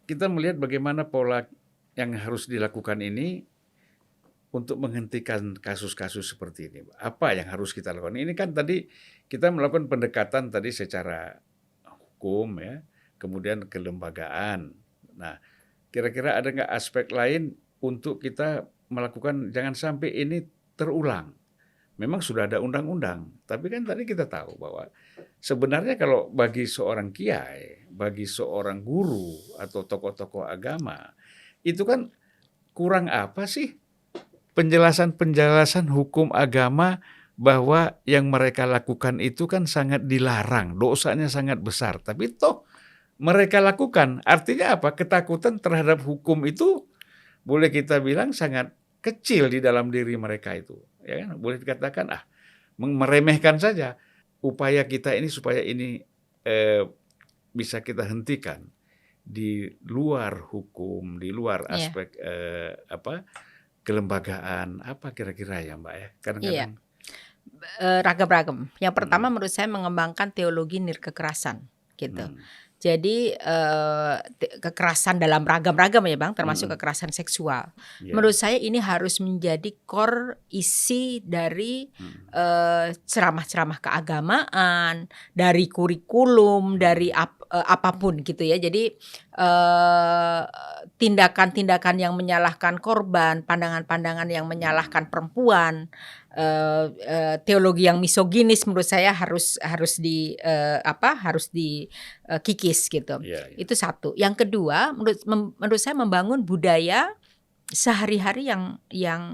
kita melihat bagaimana pola yang harus dilakukan ini untuk menghentikan kasus-kasus seperti ini. Apa yang harus kita lakukan? Ini kan tadi kita melakukan pendekatan tadi secara hukum ya, kemudian kelembagaan. Nah, kira-kira ada nggak aspek lain untuk kita melakukan jangan sampai ini terulang? Memang sudah ada undang-undang, tapi kan tadi kita tahu bahwa sebenarnya kalau bagi seorang kiai, bagi seorang guru atau tokoh-tokoh agama, itu kan kurang apa sih penjelasan-penjelasan hukum agama bahwa yang mereka lakukan itu kan sangat dilarang, dosanya sangat besar. Tapi toh mereka lakukan, artinya apa? Ketakutan terhadap hukum itu boleh kita bilang sangat kecil di dalam diri mereka itu. Ya kan? Boleh dikatakan meremehkan saja upaya kita ini supaya ini bisa kita hentikan di luar hukum, di luar aspek kelembagaan, apa kira-kira ya Mbak ya? Kadang-kadang ragam-ragam. Yang pertama menurut saya mengembangkan teologi nirkekerasan gitu. Jadi kekerasan dalam ragam-ragam ya Bang, termasuk kekerasan seksual. Menurut saya ini harus menjadi core isi dari ceramah-ceramah keagamaan, dari kurikulum, dari apapun gitu ya. Jadi tindakan-tindakan yang menyalahkan korban, pandangan-pandangan yang menyalahkan perempuan, teologi yang misoginis menurut saya harus dikikis gitu. Itu satu. Yang kedua, menurut saya membangun budaya sehari-hari yang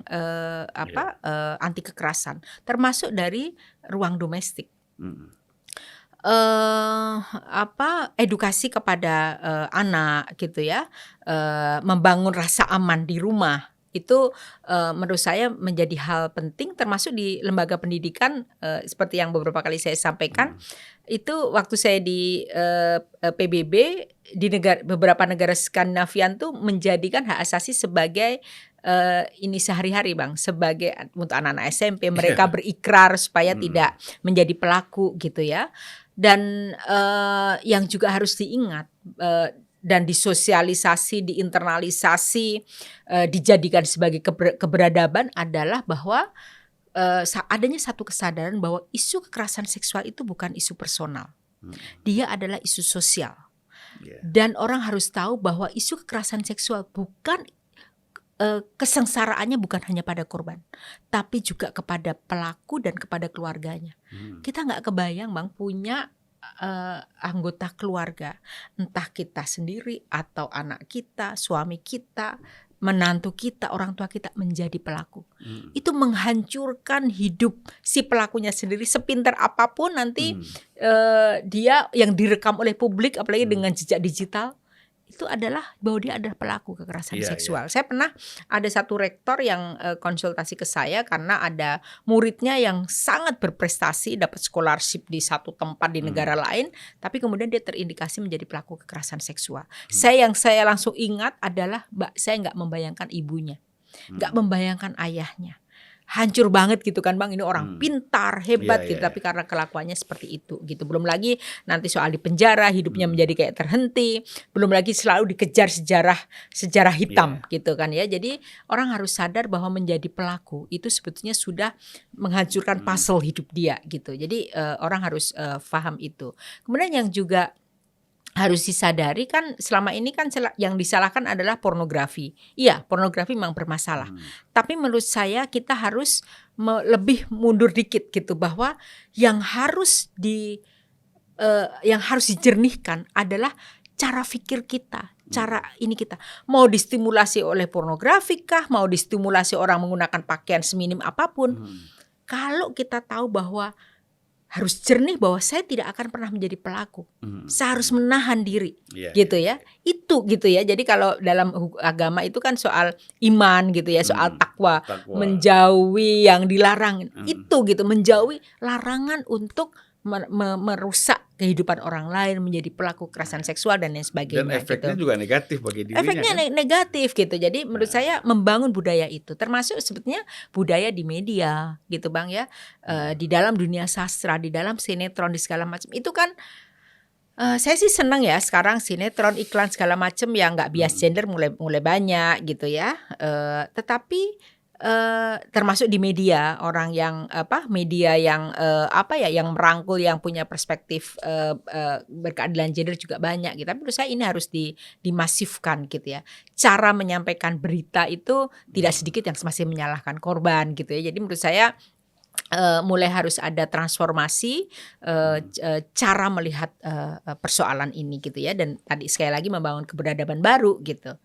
anti kekerasan, termasuk dari ruang domestik. Edukasi kepada anak gitu ya, membangun rasa aman di rumah. Itu menurut saya menjadi hal penting, termasuk di lembaga pendidikan seperti yang beberapa kali saya sampaikan. Itu waktu saya di PBB di beberapa negara Skandinavian tuh menjadikan hak asasi sebagai ini sehari-hari Bang, sebagai untuk anak-anak SMP mereka berikrar supaya tidak menjadi pelaku gitu ya. Dan yang juga harus diingat dan disosialisasi, diinternalisasi, dijadikan sebagai keberadaban adalah bahwa adanya satu kesadaran bahwa isu kekerasan seksual itu bukan isu personal. Dia adalah isu sosial. Dan orang harus tahu bahwa isu kekerasan seksual bukan kesengsaraannya bukan hanya pada korban, tapi juga kepada pelaku dan kepada keluarganya. Kita nggak kebayang Bang punya anggota keluarga, entah kita sendiri atau anak kita, suami kita, menantu kita, orang tua kita menjadi pelaku. Itu menghancurkan hidup si pelakunya sendiri, sepintar apapun nanti dia yang direkam oleh publik, apalagi dengan jejak digital, itu adalah bahwa dia adalah pelaku kekerasan seksual. Saya pernah ada satu rektor yang konsultasi ke saya karena ada muridnya yang sangat berprestasi, dapat scholarship di satu tempat di negara lain, tapi kemudian dia terindikasi menjadi pelaku kekerasan seksual. Yang saya langsung ingat adalah saya nggak membayangkan ibunya, nggak membayangkan ayahnya. Hancur banget gitu kan Bang, ini orang pintar, hebat gitu, tapi karena kelakuannya seperti itu gitu. Belum lagi nanti soal di penjara, hidupnya menjadi kayak terhenti, belum lagi selalu dikejar sejarah hitam gitu kan ya. Jadi orang harus sadar bahwa menjadi pelaku itu sebetulnya sudah menghancurkan puzzle hidup dia gitu. Jadi orang harus paham itu. Kemudian yang juga harus disadari kan selama ini kan yang disalahkan adalah pornografi. Iya, pornografi memang bermasalah. Tapi menurut saya kita harus lebih mundur dikit gitu, bahwa yang harus dijernihkan adalah cara pikir kita, cara ini kita. Mau distimulasi oleh pornografi kah, mau distimulasi orang menggunakan pakaian seminim apapun. Kalau kita tahu bahwa harus jernih bahwa saya tidak akan pernah menjadi pelaku. Saya harus menahan diri, gitu ya. Itu gitu ya. Jadi kalau dalam agama itu kan soal iman gitu ya, soal takwa. Menjauhi yang dilarang. Itu gitu, menjauhi larangan untuk merusak kehidupan orang lain, menjadi pelaku kekerasan seksual dan lain sebagainya. Dan efeknya gitu. juga negatif bagi dirinya. Efeknya kan? Negatif gitu. Jadi menurut saya membangun budaya itu, termasuk sebetulnya budaya di media gitu Bang ya, di dalam dunia sastra, di dalam sinetron, di segala macam itu kan Saya sih seneng ya sekarang sinetron, iklan segala macem yang nggak bias Mhm. gender mulai mulai banyak gitu ya, tetapi, termasuk di media orang yang media yang, yang merangkul yang punya perspektif, berkeadilan gender juga banyak gitu. Tapi menurut saya ini harus dimasifkan gitu ya. Cara menyampaikan berita itu tidak Mhm. sedikit yang masih menyalahkan korban gitu ya. Jadi menurut saya mulai harus ada transformasi, Mhm. cara melihat, persoalan ini gitu ya dan tadi sekali lagi membangun keberadaban baru gitu.